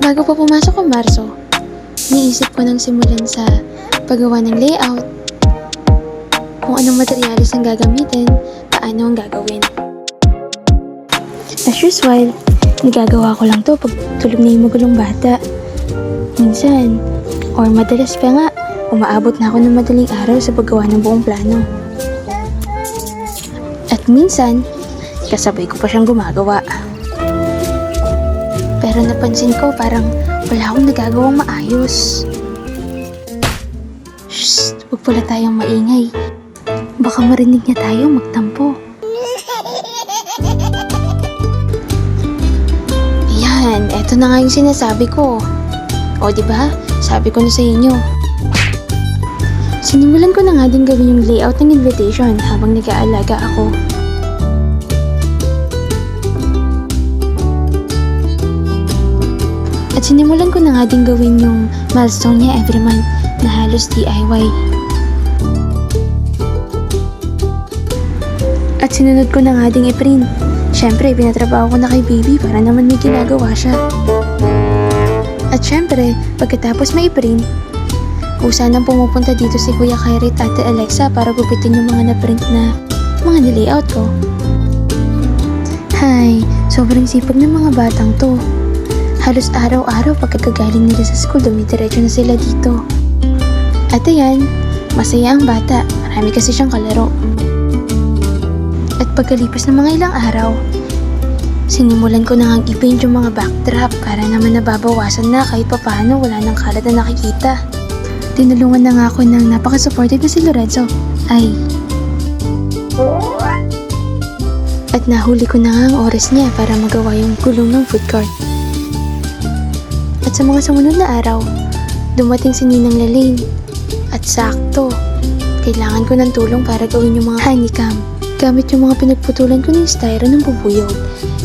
Bago pa pumasok ang Marso, niisip ko nang simulan sa paggawa ng layout, kung anong materyales ang gagamitin, paano ang gagawin. As usual, nagagawa ko lang to pag tulog na yung magulong bata. Minsan, or madalas pa nga, umaabot na ako ng madaling araw sa paggawa ng buong plano. At minsan, kasabay ko pa siyang gumagawa. Pero napansin ko parang wala akong nagagawang maayos. Shhh! Huwag pala tayong maingay. Baka marinig niya tayo magtampo. Yan, eto na nga yung sinasabi ko. O diba? Sabi ko na sa inyo. Sinimulan ko na nga din gawin yung layout ng invitation habang nag-aalaga ako. At sinimulan ko na nga din gawin yung milestone niya every month na halos DIY. At sinunod ko na nga din i-print. Syempre, pinatrabaho ko na kay baby para naman may ginagawa siya. At syempre, pagkatapos may i-print, kusa nang pumupunta dito si Kuya Kyrie at Ate Alexa para gupitin yung mga na-print na mga nilayout ko. Hay, sobrang sipag ng mga batang to. Halos araw-araw pagkagaling nila sa school, dumidiretso na sila dito. At ayan, masaya ang bata. Marami kasi siyang kalaro. At pagkalipas ng mga ilang araw, sinimulan ko na ngang i-paint yung mga backdrop para naman nababawasan na kahit papaano wala nang kalat na nakikita. Tinulungan na nga ako ng napaka-supportive na si Lorenzo. Ay. At nahuli ko na nga ang oras niya para magawa yung gulong ng food cart. At sa mga sumunod na araw, dumating si Ninang Lalaine. At sakto, kailangan ko ng tulong para gawin yung mga honeycomb. Gamit yung mga pinagputulan ko ng styro ng bubuyog.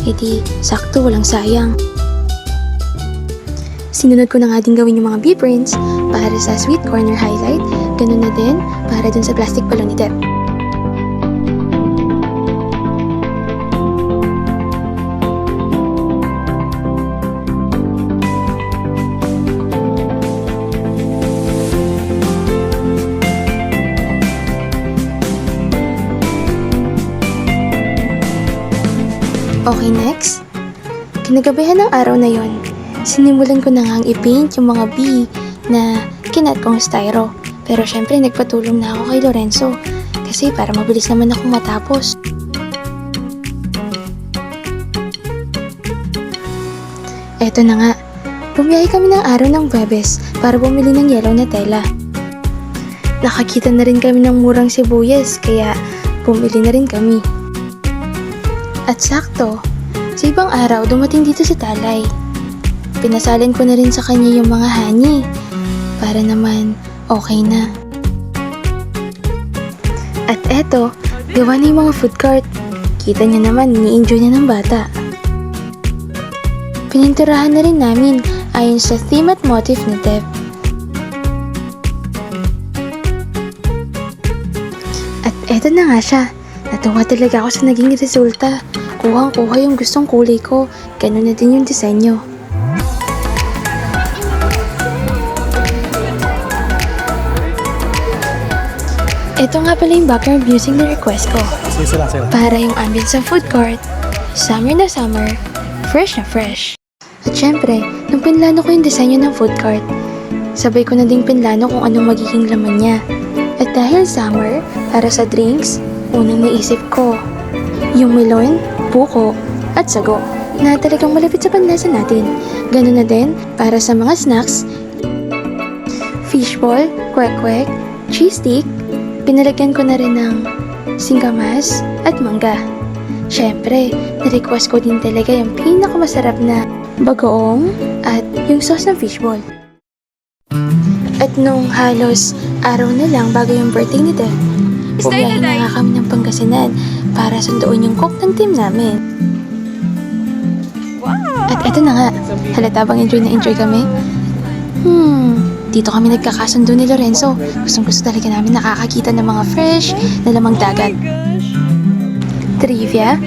E di, sakto, walang sayang. Sinunod ko na nga din gawin yung mga bee prints para sa sweet corner highlight. Ganun na din para dun sa plastic balloon ni Deb. Okay, next. Kinagabihan ng araw na yon, sinimulan ko na ngang i-paint yung mga bee na kinat kong styro. Pero syempre nagpatulong na ako kay Lorenzo kasi para mabilis naman akong matapos. Eto na nga, bumiyahe kami ng araw ng Huwebes para bumili ng yellow na tela. Nakakita na rin kami ng murang sibuyas kaya bumili na rin kami. At sakto, sa ibang araw dumating dito si Talay. Pinasalin ko na rin sa kanya yung mga honey para naman okay na. At eto, gawa na yung mga food cart. Kita niya naman, ni-enjoy niya ng bata. Pininturahan na rin namin ayon sa theme at motif ni Deb. At eto na nga siya. Natuwa talaga ako sa naging resulta. Kuhang-kuha yung gustong kulay ko. Ganun na din yung disenyo. Ito nga pala yung background music na request ko. Para yung ambience sa food court, summer na summer, fresh na fresh. At syempre, nung pinlano ko yung disenyo ng food cart, sabay ko na ding pinlano kung anong magiging laman niya. At dahil summer, para sa drinks, unang naisip ko, yung melon, buko, at sago na talagang malapit sa panlasa natin. Ganun na din para sa mga snacks, fishball, kwek-kwek, cheese stick, pinalagyan ko na rin ng singkamas at mangga. Syempre, na-request ko din talaga yung pinakamasarap na bagoong at yung sauce ng fishball. At nung halos araw na lang bago yung birthday ni Deb, bumiyahe na nga kami ng Pangasinan para sunduin yung cook ng team namin. At eto na nga, halata bang enjoy na enjoy kami? Dito kami nagkakasundo ni Lorenzo. Gustong-gusto talaga namin nakakakita ng mga fresh na lamang dagat. Trivia,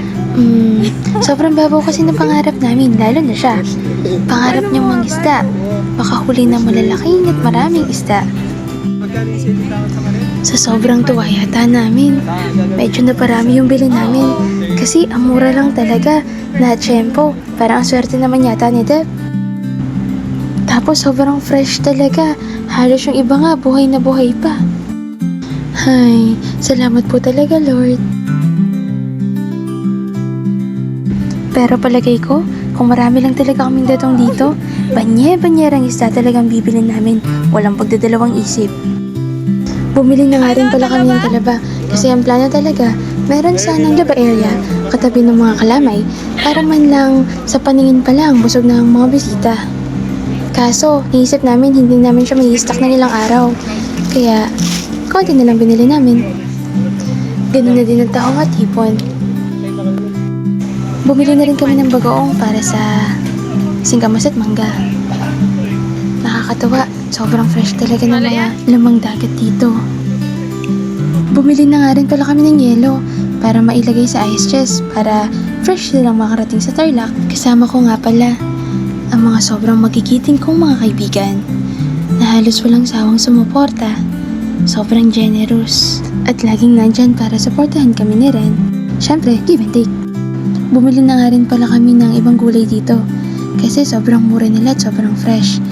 Sobrang babaw kasi ng pangarap namin, lalo na siya. Pangarap niyang mangisda. Makahuli ng malalaking at maraming isda. Sa sobrang tuwa yata namin, medyo naparami yung bili namin. Kasi ang mura lang talaga na tiyempo. Parang ang swerte naman yata ni Deb. Tapos sobrang fresh talaga. Halos yung iba nga buhay na buhay pa. Hay, salamat po talaga Lord. Pero palagay ko, kung marami lang talaga kaming datong dito, banye-banyerang isda talagang bibili namin. Walang pagdadalawang isip. Bumili na nga rin pala kami ng talaba kasi ang plano talaga, meron sanang laba area katabi ng mga kalamay para man lang sa paningin pa lang busog na ang mga bisita. Kaso, naisip namin hindi namin siya may stock na nilang araw. Kaya, konti na lang binili namin. Ganun na din ang taong at hipon. Bumili na rin kami ng bagoong para sa singkamas at mangga. Nakakatawa, sobrang fresh talaga ng mga lamang dagat dito. Bumili na nga rin pala kami ng yelo para mailagay sa ice chest para fresh silang makarating sa Tarlac. Kasama ko nga pala ang mga sobrang magigiting kong mga kaibigan na halos walang sawang sumuporta. Sobrang generous at laging nandyan para supportahan kami ni Ren. Siyempre, give and take. Bumili na nga rin pala kami ng ibang gulay dito kasi sobrang mura nila at sobrang fresh.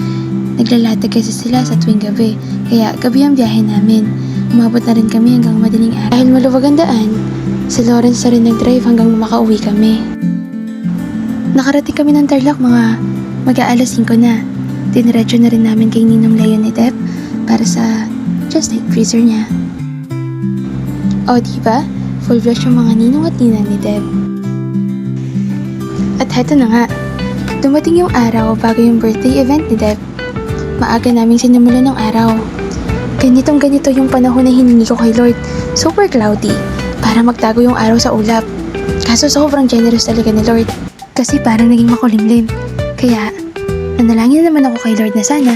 Naglalatag kasi sila sa tuwing gabi, kaya gabi ang biyahe namin. Umabot na rin kami hanggang madaling araw. Dahil maluwag ang daan, si Lawrence na rin nag-drive hanggang makauwi kami. Nakarating kami ng Tarlac mga mag-aalas 5 na. Diniretso na rin namin kay Ninong Leon ni Deb para sa just like freezer niya. O diba? Full flush yung mga ninong at ninang ni Deb. At heto na nga, dumating yung araw bago yung birthday event ni Deb. Maaga naming sinimulan ng araw. Ganitong ganito yung panahon na hiningi ko kay Lord. Super cloudy, para magtago yung araw sa ulap. Kaso sobrang generous talaga ni Lord. Kasi parang naging makulimlim. Kaya, nanalangin naman ako kay Lord na sana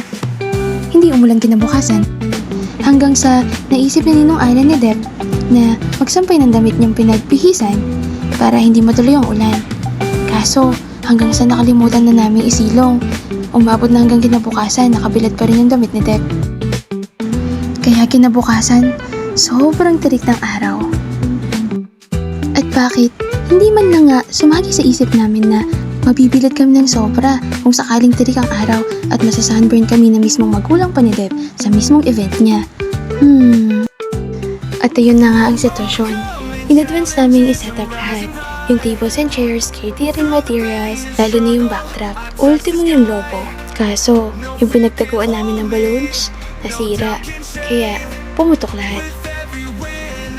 hindi umulan kinabukasan. Hanggang sa naisip na Ninong Alan ni Deb na magsampay ng damit niyang pinagpihisan para hindi matuloy ang ulan. Kaso, hanggang sa nakalimutan na namin isilong. Umabot na hanggang kinabukasan, nakabilad pa rin yung damit ni Deb. Kaya kinabukasan, sobrang tirik ng araw. At bakit, hindi man lang nga sumagi sa isip namin na mabibilad kami ng sobra kung sakaling tirik ang araw at masasunburn kami na mismong magulang pa ni Deb sa mismong event niya. At ayun na nga ang sitwasyon. In advance namin iset up lahat. Yung tables and chairs, catering materials, lalo na yung backdrop. Ultimo yung logo. Kaso, yung pinagtaguan namin ng balloons, nasira. Kaya, pumutok lahat.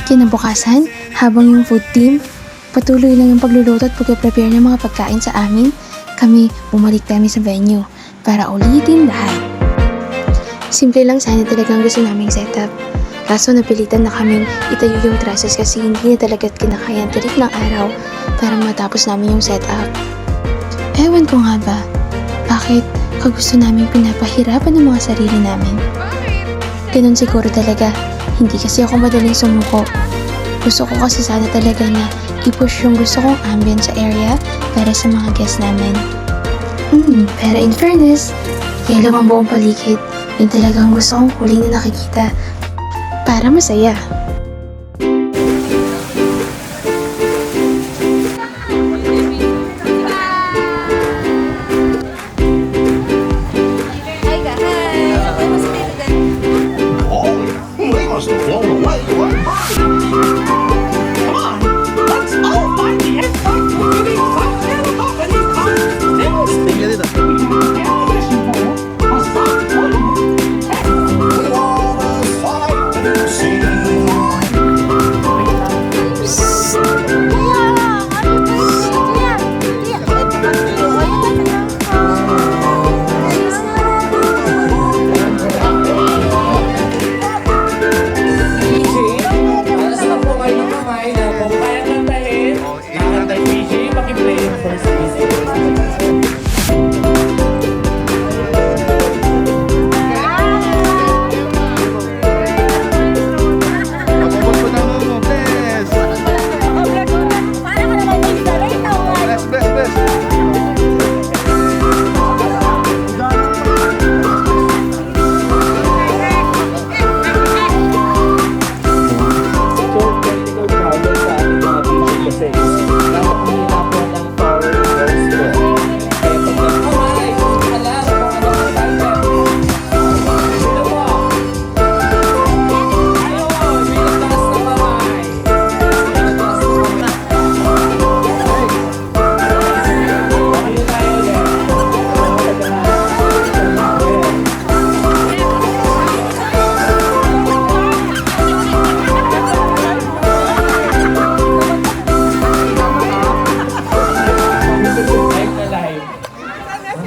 Kinabukasan, habang yung food team, patuloy lang yung pagluluto at pag-prepare ng mga pagkain sa amin, kami bumalik kami sa venue para ulitin lahat. Simple lang sana talagang gusto naming setup. Kaso napilitan na kaming itayo yung trusses kasi hindi na talaga kinakaya ang tirik ng araw para matapos namin yung setup. Ewan ko nga ba, bakit kagusto namin pinapahirapan ng mga sarili namin? Ganun siguro talaga, hindi kasi ako madaling sumuko. Gusto ko kasi sana talaga na i-push yung gusto kong ambience sa area para sa mga guests namin. Pero in fairness, yellow ang buong paligid. Yun talagang gusto kong huling na nakikita para masaya.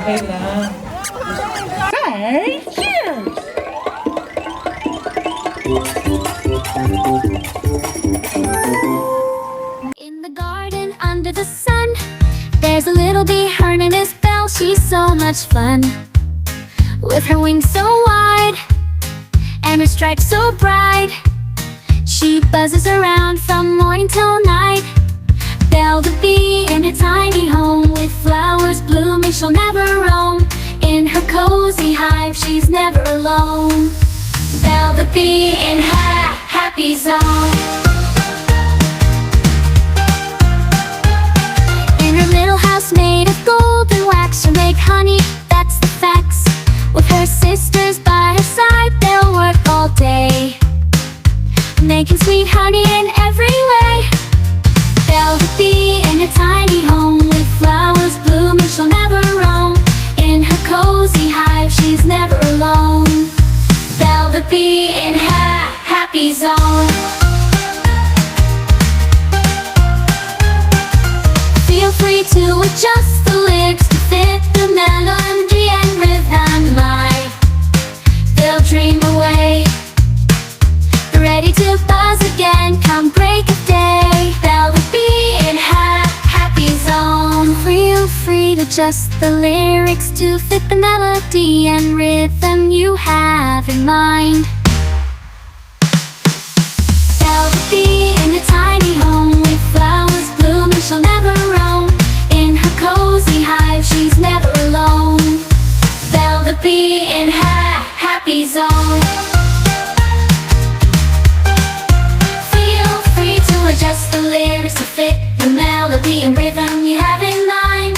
Okay lang. Hey, cheers! In the garden under the sun, there's a little bee, her name is Belle. She's so much fun. With her wings so wide and her stripes so bright, she buzzes around from morning till night. Belle the bee in a tiny home, with flowers blooming she'll never roam. In her cozy hive she's never alone. Belle the bee in her happy zone. In her little house made of gold and wax, she'll make honey, that's the facts. With her sisters by her side, they'll work all day, making sweet honey in every way. Belle the bee in a tiny home, with flowers blooming she'll never roam. In her cozy hive she's never alone. Belle the bee in her happy zone. Feel free to adjust the lyrics to fit the melody and rhythm line. They'll dream away, ready to buzz again come break of day. Belle the bee in her happy zone. Feel free to adjust the lyrics to fit the melody and rhythm you have in mind. Belle the bee in a tiny home, with flowers blooming she'll never roam. In her cozy hive she's never alone. Belle the bee in her happy zone. Feel free to adjust the lyrics to fit the melody and rhythm you have in mind.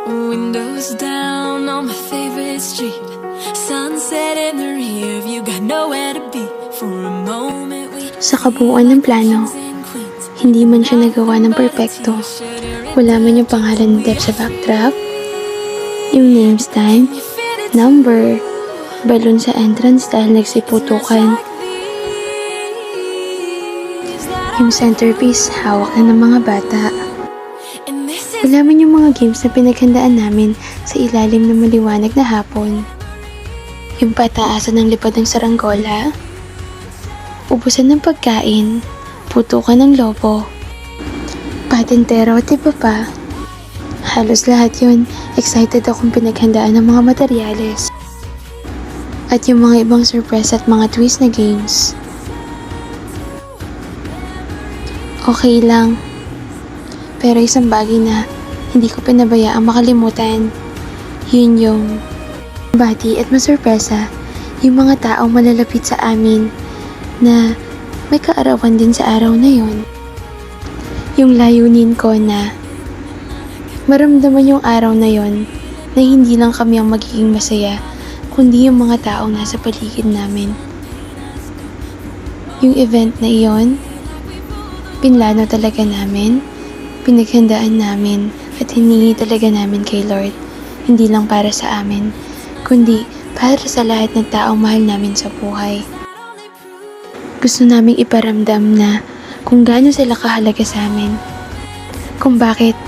Windows down on my favorite street, sunset in the rear view, got nowhere to be. For a moment we Sa kabuuan ng plano, hindi man siya nagawa ng perpekto. Wala man yung pangalan ng Deb sa backdrop, yung name stand, number, balon sa entrance dahil nagsiputukan, yung centerpiece hawak na ng mga bata. Wala man yung mga games na pinaghandaan namin sa ilalim ng maliwanag na hapon. Yung pataasan ng lipad ng saranggola, ubusan ng pagkain, putukan ng lobo, patintero at iba pa. Halos lahat yun, excited akong pinaghandaan ng mga materyales. At yung mga ibang surprise at mga twist na games. Okay lang. Pero isang bagay na hindi ko pinabayaang makalimutan. Yun yung bati at masurpresa yung mga taong malalapit sa amin na may kaarawan din sa araw na yun. Yung layunin ko na maramdaman yung araw na yun na hindi lang kami ang magiging masaya, kundi yung mga taong nasa paligid namin. Yung event na iyon, pinlano talaga namin, pinaghandaan namin, at hiningi talaga namin kay Lord, hindi lang para sa amin, kundi para sa lahat ng taong mahal namin sa buhay. Gusto naming iparamdam na kung gaano sila kahalaga sa amin, kung bakit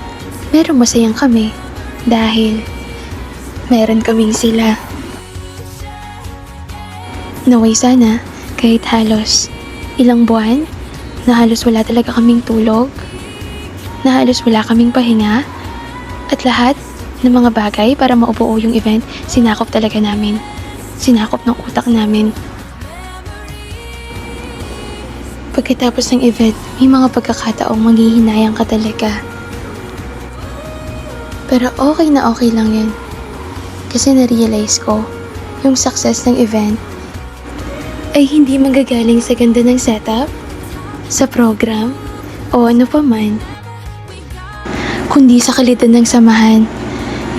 merong masayang kami, dahil meron kaming sila. Naway sana, kahit halos ilang buwan, na halos wala talaga kaming tulog, na halos wala kaming pahinga, at lahat ng mga bagay para maubuo yung event, sinakop talaga namin. Sinakop ng utak namin. Pagkatapos ng event, may mga pagkakataong maghihinayang ka talaga. Pero okay na okay lang yun. Kasi na-realize ko, yung success ng event ay hindi manggagaling sa ganda ng setup, sa program, o ano pa man, kundi sa kalidad ng samahan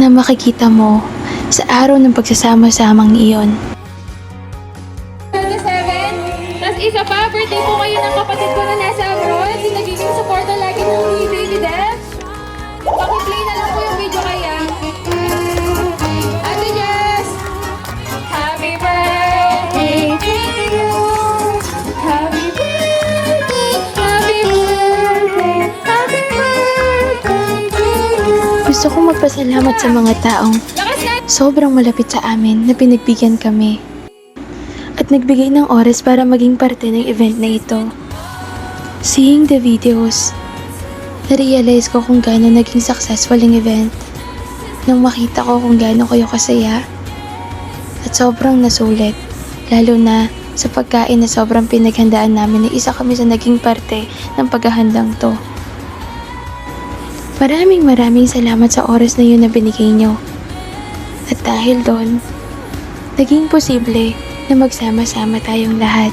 na makikita mo sa araw ng pagsasama-samang iyon. 27. Tapos isa pa, birthday po kayo ng kapatid ko na nasa abroad. Si nagiging supporter lagi ng Baby Dev. Pakiplay na lang po yung video kaya. Ate Jess! Happy birthday to you! Happy birthday! Happy birthday! Happy birthday to you! Gusto kong magpasalamat sa mga taong Lakas na! sobrang malapit sa amin na pinagbigyan kami at nagbigay ng oras para maging parte ng event na ito. Seeing the videos, na-realize ko kung gaano naging successful ang event nang makita ko kung gaano kayo kasaya at sobrang nasulit, lalo na sa pagkain na sobrang pinaghandaan namin na isa kami sa naging parte ng paghahandang to. Maraming salamat sa oras na yun na binigay nyo. At dahil doon, naging posible na magsama-sama tayong lahat.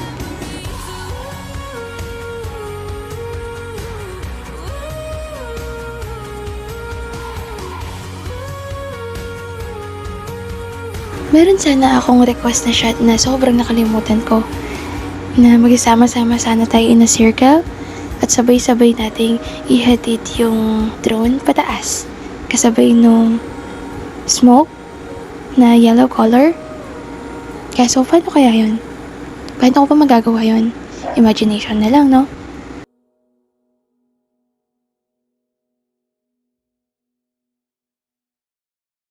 Meron sana akong request na shot na sobrang nakalimutan ko. Na magsama-sama sana tayo in a circle at sabay-sabay nating ihatid yung drone pataas. Kasabay nung smoke na yellow color. Kaso, paano kaya yun? Paano ko pa magagawa yun? Imagination na lang, no?